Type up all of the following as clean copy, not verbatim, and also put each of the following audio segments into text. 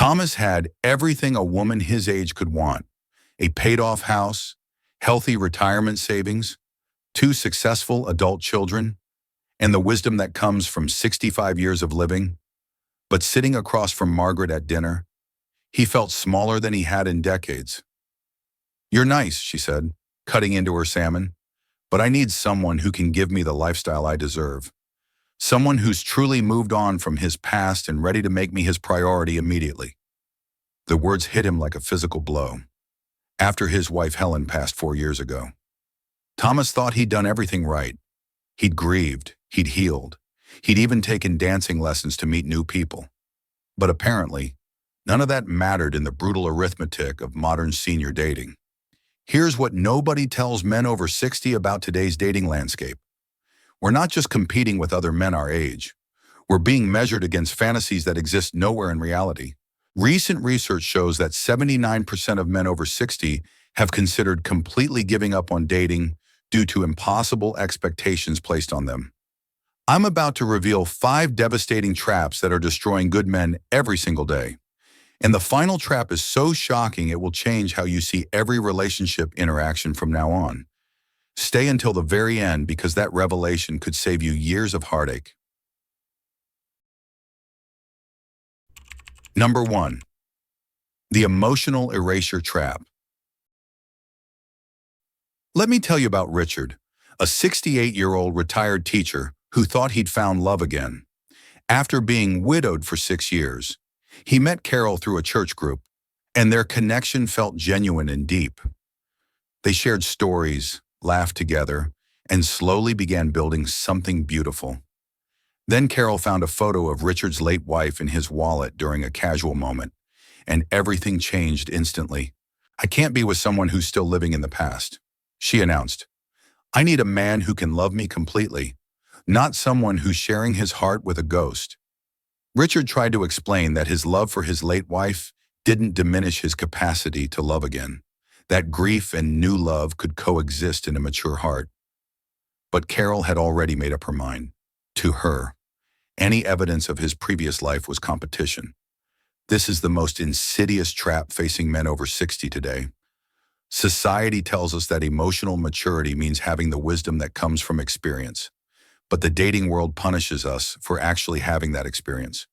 Thomas had everything a woman his age could want: a paid-off house, healthy retirement savings, two successful adult children, and the wisdom that comes from 65 years of living. But sitting across from Margaret at dinner, he felt smaller than he had in decades. "You're nice," she said, cutting into her salmon, "but I need someone who can give me the lifestyle I deserve. Someone who's truly moved on from his past and ready to make me his priority immediately." The words hit him like a physical blow. After his wife Helen passed 4 years ago, Thomas thought he'd done everything right. He'd grieved, he'd healed, he'd even taken dancing lessons to meet new people. But apparently, none of that mattered in the brutal arithmetic of modern senior dating. Here's what nobody tells men over 60 about today's dating landscape. We're not just competing with other men our age. We're being measured against fantasies that exist nowhere in reality. Recent research shows that 79% of men over 60 have considered completely giving up on dating due to impossible expectations placed on them. I'm about to reveal 5 devastating traps that are destroying good men every single day. And the final trap is so shocking it will change how you see every relationship interaction from now on. Stay until the very end because that revelation could save you years of heartache. Number 1. The emotional erasure trap. Let me tell you about Richard, a 68-year-old retired teacher who thought he'd found love again. After being widowed for 6 years, he met Carol through a church group, and their connection felt genuine and deep. They shared stories, laughed together, and slowly began building something beautiful. Then Carol found a photo of Richard's late wife in his wallet during a casual moment, and everything changed instantly. "I can't be with someone who's still living in the past," she announced. "I need a man who can love me completely, not someone who's sharing his heart with a ghost." Richard tried to explain that his love for his late wife didn't diminish his capacity to love again, that grief and new love could coexist in a mature heart. But Carol had already made up her mind. To her, any evidence of his previous life was competition. This is the most insidious trap facing men over 60 today. Society tells us that emotional maturity means having the wisdom that comes from experience, but the dating world punishes us for actually having that experience.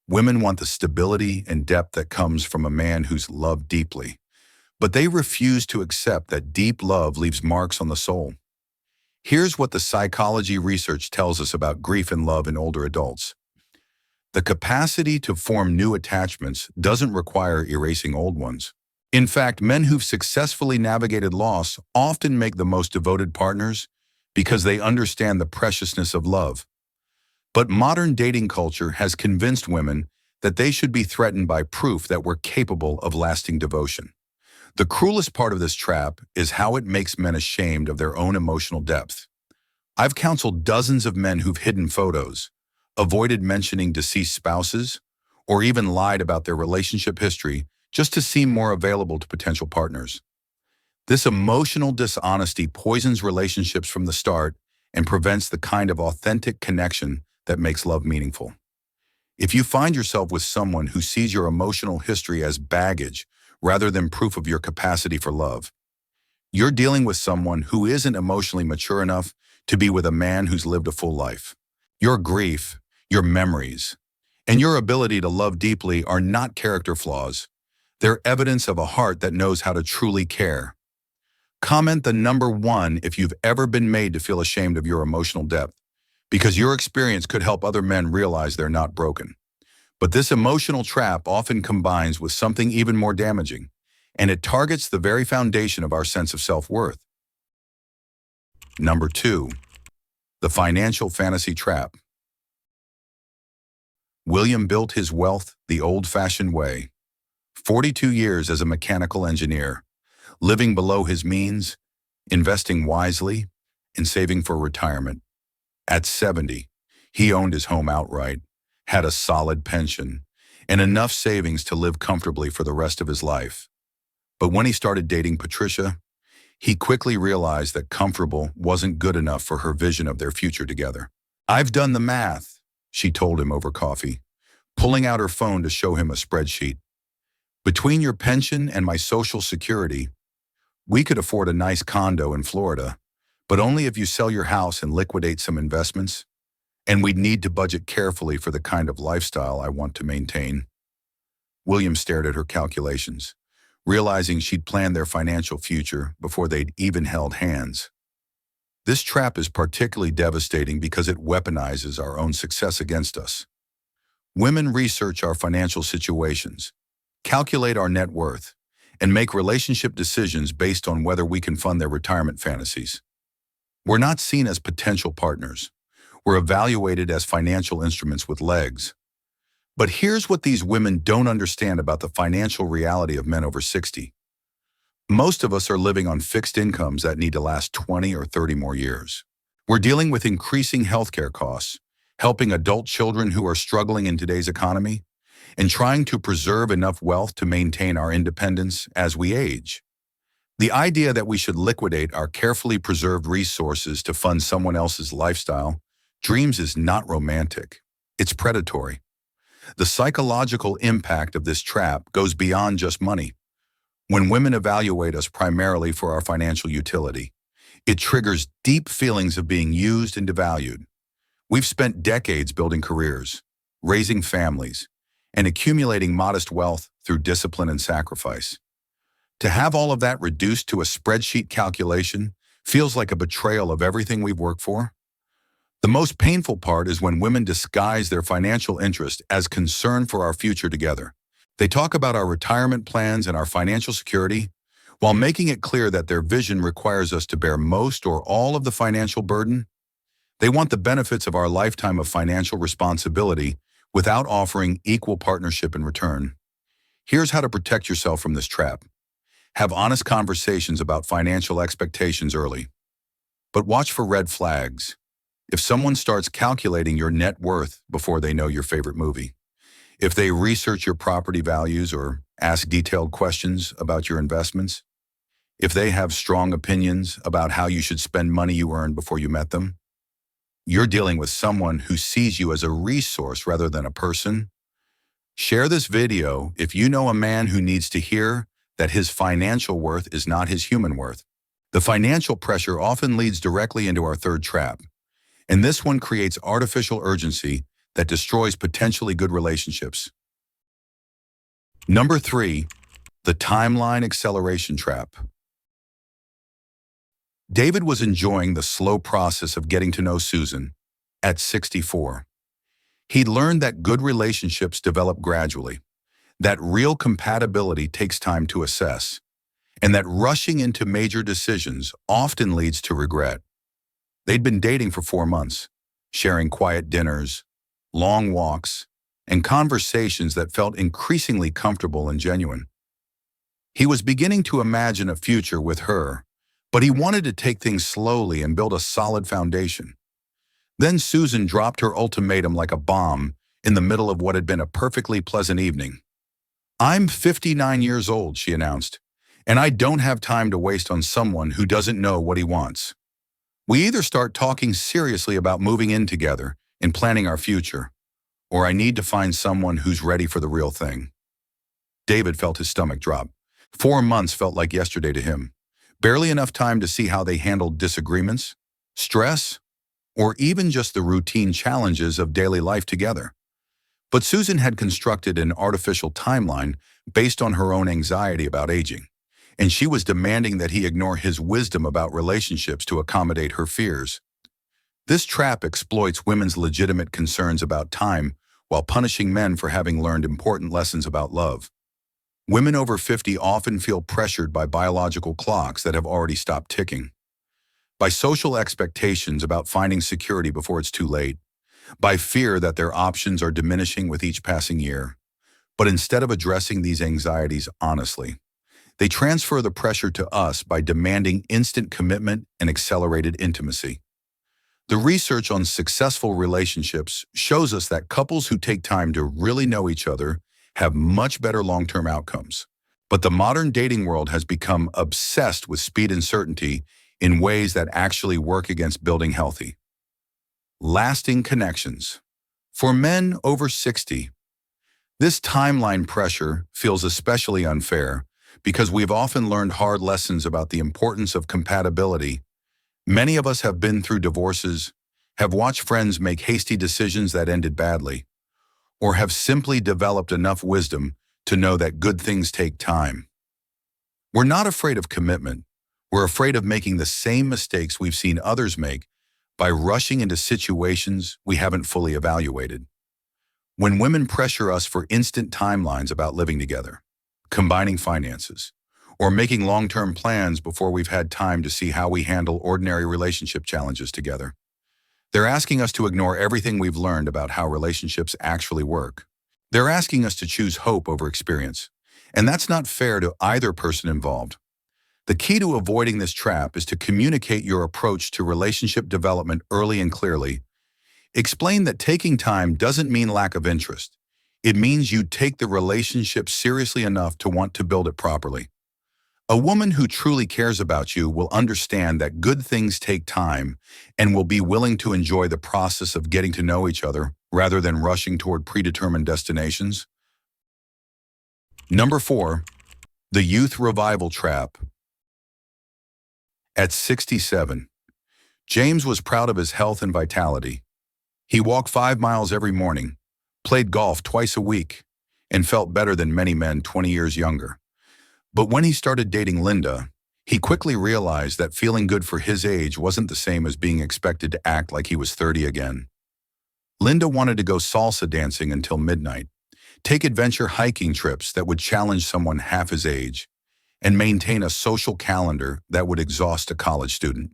Women want the stability and depth that comes from a man who's loved deeply, but they refuse to accept that deep love leaves marks on the soul. Here's what the psychology research tells us about grief and love in older adults. The capacity to form new attachments doesn't require erasing old ones. In fact, men who've successfully navigated loss often make the most devoted partners because they understand the preciousness of love. But modern dating culture has convinced women that they should be threatened by proof that we're capable of lasting devotion. The cruelest part of this trap is how it makes men ashamed of their own emotional depth. I've counseled dozens of men who've hidden photos, avoided mentioning deceased spouses, or even lied about their relationship history just to seem more available to potential partners. This emotional dishonesty poisons relationships from the start and prevents the kind of authentic connection that makes love meaningful. If you find yourself with someone who sees your emotional history as baggage rather than proof of your capacity for love, you're dealing with someone who isn't emotionally mature enough to be with a man who's lived a full life. Your grief, your memories, and your ability to love deeply are not character flaws. They're evidence of a heart that knows how to truly care. Comment the number 1 if you've ever been made to feel ashamed of your emotional depth, because your experience could help other men realize they're not broken. But this emotional trap often combines with something even more damaging, and it targets the very foundation of our sense of self-worth. Number 2. The financial fantasy trap. William built his wealth the old-fashioned way. 42 years as a mechanical engineer, living below his means, investing wisely, and saving for retirement. At 70, he owned his home outright, had a solid pension, and enough savings to live comfortably for the rest of his life. But when he started dating Patricia, he quickly realized that comfortable wasn't good enough for her vision of their future together. "I've done the math," she told him over coffee. pulling out her phone to show him a spreadsheet. Between your pension and my Social Security, we could afford a nice condo in Florida, but only if you sell your house and liquidate some investments, and we'd need to budget carefully for the kind of lifestyle I want to maintain. William stared at her calculations, realizing she'd planned their financial future before they'd even held hands. This trap is particularly devastating because it weaponizes our own success against us. Women research our financial situations, calculate our net worth, and make relationship decisions based on whether we can fund their retirement fantasies. We're not seen as potential partners. We're evaluated as financial instruments with legs. But here's what these women don't understand about the financial reality of men over 60. Most of us are living on fixed incomes that need to last 20 or 30 more years. We're dealing with increasing healthcare costs, helping adult children who are struggling in today's economy, and trying to preserve enough wealth to maintain our independence as we age. The idea that we should liquidate our carefully preserved resources to fund someone else's lifestyle dreams is not romantic. It's predatory. The psychological impact of this trap goes beyond just money. When women evaluate us primarily for our financial utility, it triggers deep feelings of being used and devalued. We've spent decades building careers, raising families, and accumulating modest wealth through discipline and sacrifice. To have all of that reduced to a spreadsheet calculation feels like a betrayal of everything we've worked for. The most painful part is when women disguise their financial interest as concern for our future together. They talk about our retirement plans and our financial security, while making it clear that their vision requires us to bear most or all of the financial burden. They want the benefits of our lifetime of financial responsibility without offering equal partnership in return. Here's how to protect yourself from this trap. Have honest conversations about financial expectations early. But watch for red flags. If someone starts calculating your net worth before they know your favorite movie, if they research your property values or ask detailed questions about your investments, if they have strong opinions about how you should spend money you earned before you met them, you're dealing with someone who sees you as a resource rather than a person. Share this video if you know a man who needs to hear that his financial worth is not his human worth. The financial pressure often leads directly into our third trap, and this one creates artificial urgency that destroys potentially good relationships. Number 3, the timeline acceleration trap. David was enjoying the slow process of getting to know Susan at 64. He'd learned that good relationships develop gradually, that real compatibility takes time to assess, and that rushing into major decisions often leads to regret. They'd been dating for 4 months, sharing quiet dinners, long walks, and conversations that felt increasingly comfortable and genuine. He was beginning to imagine a future with her, but he wanted to take things slowly and build a solid foundation. Then Susan dropped her ultimatum like a bomb in the middle of what had been a perfectly pleasant evening. "I'm 59 years old," she announced, "and I don't have time to waste on someone who doesn't know what he wants. We either start talking seriously about moving in together and planning our future, or I need to find someone who's ready for the real thing." David felt his stomach drop. 4 months felt like yesterday to him. Barely enough time to see how they handled disagreements, stress, or even just the routine challenges of daily life together. But Susan had constructed an artificial timeline based on her own anxiety about aging, and she was demanding that he ignore his wisdom about relationships to accommodate her fears. This trap exploits women's legitimate concerns about time while punishing men for having learned important lessons about love. Women over 50 often feel pressured by biological clocks that have already stopped ticking, by social expectations about finding security before it's too late, by fear that their options are diminishing with each passing year. But instead of addressing these anxieties honestly, they transfer the pressure to us by demanding instant commitment and accelerated intimacy. The research on successful relationships shows us that couples who take time to really know each other have much better long-term outcomes. But the modern dating world has become obsessed with speed and certainty in ways that actually work against building healthy, lasting connections. For men over 60, This timeline pressure feels especially unfair because we've often learned hard lessons about the importance of compatibility. Many of us have been through divorces, have watched friends make hasty decisions that ended badly, or have simply developed enough wisdom to know that good things take time. We're not afraid of commitment. We're afraid of making the same mistakes we've seen others make by rushing into situations we haven't fully evaluated. When women pressure us for instant timelines about living together, combining finances, or making long-term plans before we've had time to see how we handle ordinary relationship challenges together, they're asking us to ignore everything we've learned about how relationships actually work. They're asking us to choose hope over experience, and that's not fair to either person involved. The key to avoiding this trap is to communicate your approach to relationship development early and clearly. Explain that taking time doesn't mean lack of interest. It means you take the relationship seriously enough to want to build it properly. A woman who truly cares about you will understand that good things take time and will be willing to enjoy the process of getting to know each other rather than rushing toward predetermined destinations. Number 4, the youth revival trap. At 67, James was proud of his health and vitality. He walked 5 miles every morning, played golf twice a week, and felt better than many men 20 years younger. But when he started dating Linda, he quickly realized that feeling good for his age wasn't the same as being expected to act like he was 30 again. Linda wanted to go salsa dancing until midnight, take adventure hiking trips that would challenge someone half his age, and maintain a social calendar that would exhaust a college student.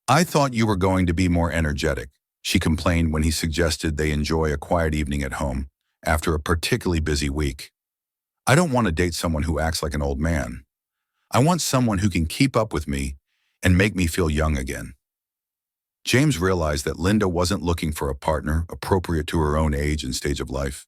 "I thought you were going to be more energetic," she complained when he suggested they enjoy a quiet evening at home after a particularly busy week. "I don't want to date someone who acts like an old man. I want someone who can keep up with me and make me feel young again." James realized that Linda wasn't looking for a partner appropriate to her own age and stage of life.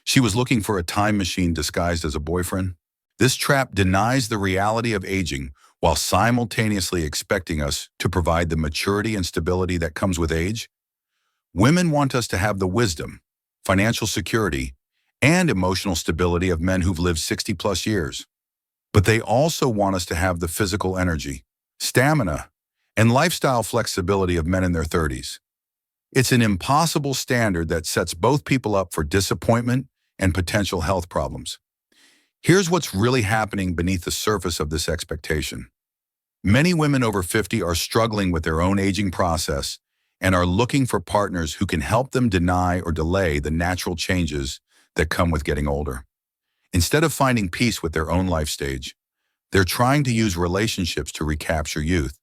She was looking for a time machine disguised as a boyfriend. This trap denies the reality of aging while simultaneously expecting us to provide the maturity and stability that comes with age. Women want us to have the wisdom, financial security, and emotional stability of men who've lived 60 plus years. But they also want us to have the physical energy, stamina, and lifestyle flexibility of men in their 30s. It's an impossible standard that sets both people up for disappointment and potential health problems. Here's what's really happening beneath the surface of this expectation. Many women over 50 are struggling with their own aging process and are looking for partners who can help them deny or delay the natural changes that come with getting older. Instead of finding peace with their own life stage, they're trying to use relationships to recapture youth,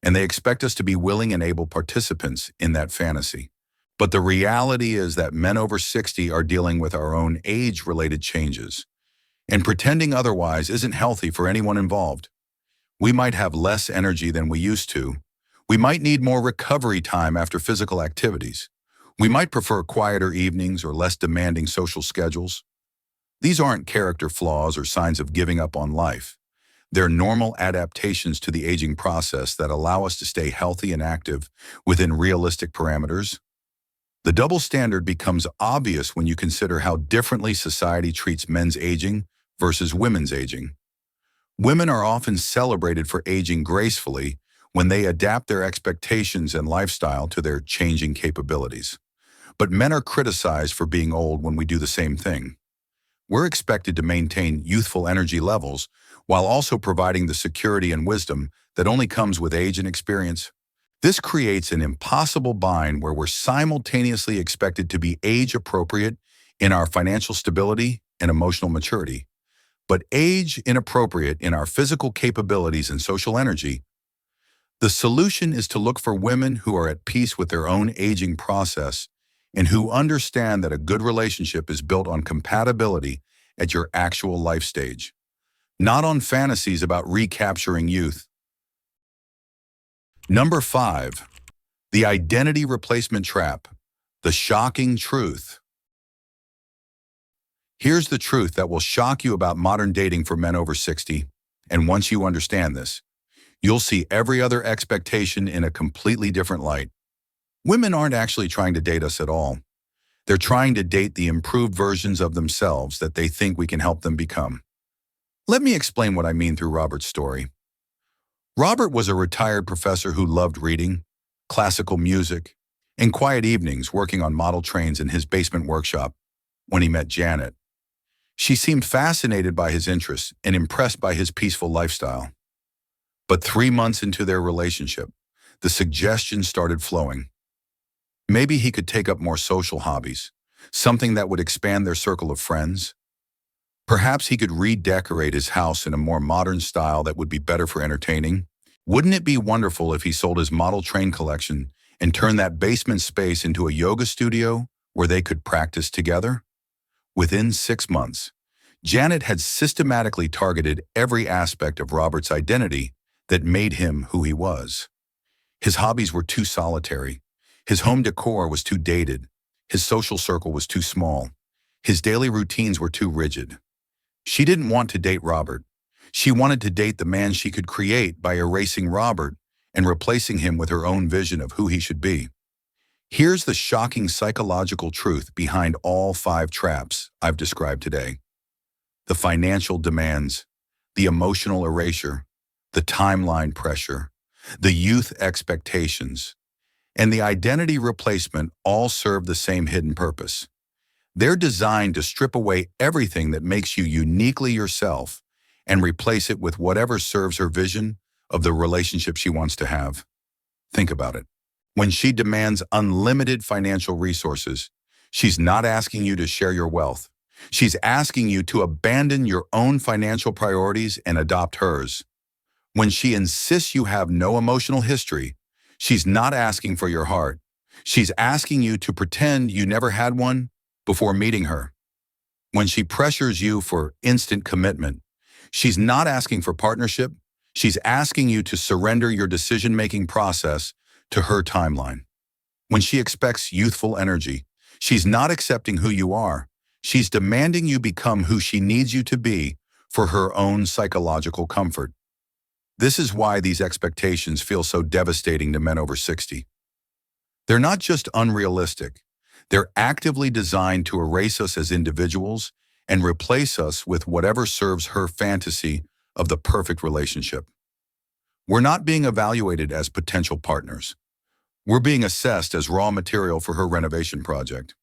and they expect us to be willing and able participants in that fantasy. But the reality is that men over 60 are dealing with our own age-related changes, and pretending otherwise isn't healthy for anyone involved. We might have less energy than we used to. We might need more recovery time after physical activities. We might prefer quieter evenings or less demanding social schedules. These aren't character flaws or signs of giving up on life. They're normal adaptations to the aging process that allow us to stay healthy and active within realistic parameters. The double standard becomes obvious when you consider how differently society treats men's aging versus women's aging. Women are often celebrated for aging gracefully when they adapt their expectations and lifestyle to their changing capabilities. But men are criticized for being old when we do the same thing. We're expected to maintain youthful energy levels while also providing the security and wisdom that only comes with age and experience. This creates an impossible bind where we're simultaneously expected to be age-appropriate in our financial stability and emotional maturity, but age-inappropriate in our physical capabilities and social energy. The solution is to look for women who are at peace with their own aging process and who understand that a good relationship is built on compatibility at your actual life stage, not on fantasies about recapturing youth. Number 5, the identity replacement trap, the shocking truth. Here's the truth that will shock you about modern dating for men over 60, and once you understand this, you'll see every other expectation in a completely different light. Women aren't actually trying to date us at all. They're trying to date the improved versions of themselves that they think we can help them become. Let me explain what I mean through Robert's story. Robert was a retired professor who loved reading, classical music, and quiet evenings working on model trains in his basement workshop when he met Janet. She seemed fascinated by his interests and impressed by his peaceful lifestyle. But 3 months into their relationship, the suggestions started flowing. Maybe he could take up more social hobbies, something that would expand their circle of friends. Perhaps he could redecorate his house in a more modern style that would be better for entertaining. Wouldn't it be wonderful if he sold his model train collection and turned that basement space into a yoga studio where they could practice together? Within 6 months, Janet had systematically targeted every aspect of Robert's identity that made him who he was. His hobbies were too solitary. His home decor was too dated. His social circle was too small. His daily routines were too rigid. She didn't want to date Robert. She wanted to date the man she could create by erasing Robert and replacing him with her own vision of who he should be. Here's the shocking psychological truth behind all 5 traps I've described today. The financial demands, the emotional erasure, the timeline pressure, the youth expectations, and the identity replacement all serve the same hidden purpose. They're designed to strip away everything that makes you uniquely yourself and replace it with whatever serves her vision of the relationship she wants to have. Think about it. When she demands unlimited financial resources, she's not asking you to share your wealth. She's asking you to abandon your own financial priorities and adopt hers. When she insists you have no emotional history, she's not asking for your heart. She's asking you to pretend you never had one before meeting her. When she pressures you for instant commitment, she's not asking for partnership. She's asking you to surrender your decision-making process to her timeline. When she expects youthful energy, she's not accepting who you are. She's demanding you become who she needs you to be for her own psychological comfort. This is why these expectations feel so devastating to men over 60. They're not just unrealistic. They're actively designed to erase us as individuals and replace us with whatever serves her fantasy of the perfect relationship. We're not being evaluated as potential partners. We're being assessed as raw material for her renovation project.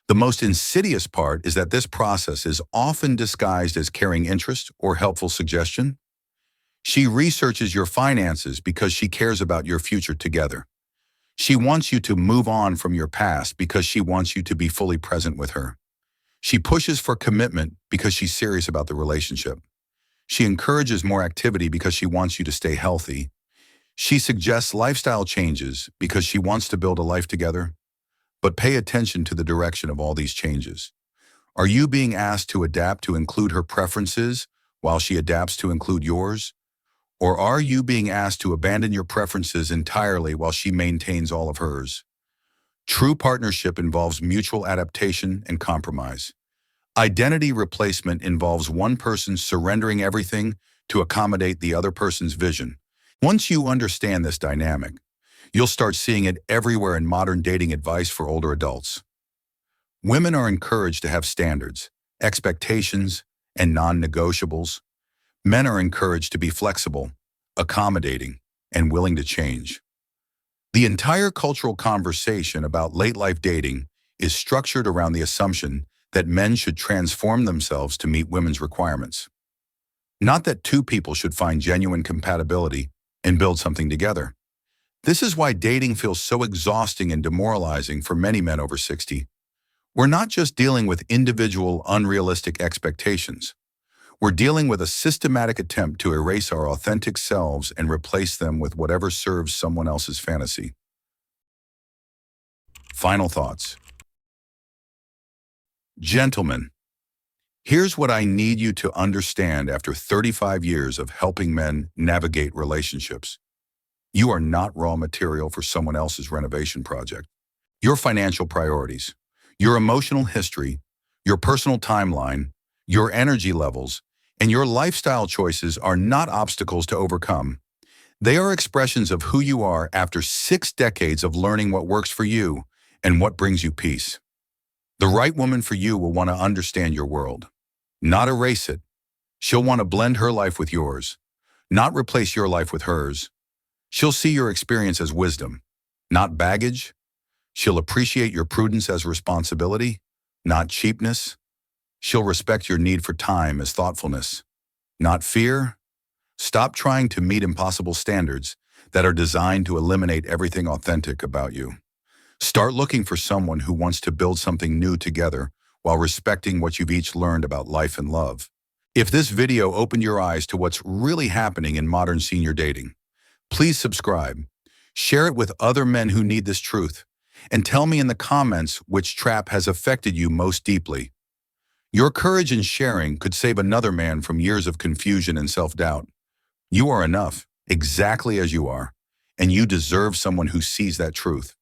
The most insidious part is that this process is often disguised as caring interest or helpful suggestion. She researches your finances because she cares about your future together. She wants you to move on from your past because she wants you to be fully present with her. She pushes for commitment because she's serious about the relationship. She encourages more activity because she wants you to stay healthy. She suggests lifestyle changes because she wants to build a life together. But pay attention to the direction of all these changes. Are you being asked to adapt to include her preferences while she adapts to include yours? Or are you being asked to abandon your preferences entirely while she maintains all of hers? True partnership involves mutual adaptation and compromise. Identity replacement involves one person surrendering everything to accommodate the other person's vision. Once you understand this dynamic, you'll start seeing it everywhere in modern dating advice for older adults. Women are encouraged to have standards, expectations, and non-negotiables. Men are encouraged to be flexible, accommodating, and willing to change. The entire cultural conversation about late-life dating is structured around the assumption that men should transform themselves to meet women's requirements. Not that 2 people should find genuine compatibility and build something together. This is why dating feels so exhausting and demoralizing for many men over 60. We're not just dealing with individual, unrealistic expectations. We're dealing with a systematic attempt to erase our authentic selves and replace them with whatever serves someone else's fantasy. Final thoughts. Gentlemen, here's what I need you to understand after 35 years of helping men navigate relationships. You are not raw material for someone else's renovation project. Your financial priorities, your emotional history, your personal timeline, your energy levels, and your lifestyle choices are not obstacles to overcome. They are expressions of who you are after 6 decades of learning what works for you and what brings you peace. The right woman for you will want to understand your world, not erase it. She'll want to blend her life with yours, not replace your life with hers. She'll see your experience as wisdom, not baggage. She'll appreciate your prudence as responsibility, not cheapness. She'll respect your need for time as thoughtfulness, not fear. Stop trying to meet impossible standards that are designed to eliminate everything authentic about you. Start looking for someone who wants to build something new together while respecting what you've each learned about life and love. If this video opened your eyes to what's really happening in modern senior dating, please subscribe, share it with other men who need this truth, and tell me in the comments which trap has affected you most deeply. Your courage in sharing could save another man from years of confusion and self-doubt. You are enough, exactly as you are, and you deserve someone who sees that truth.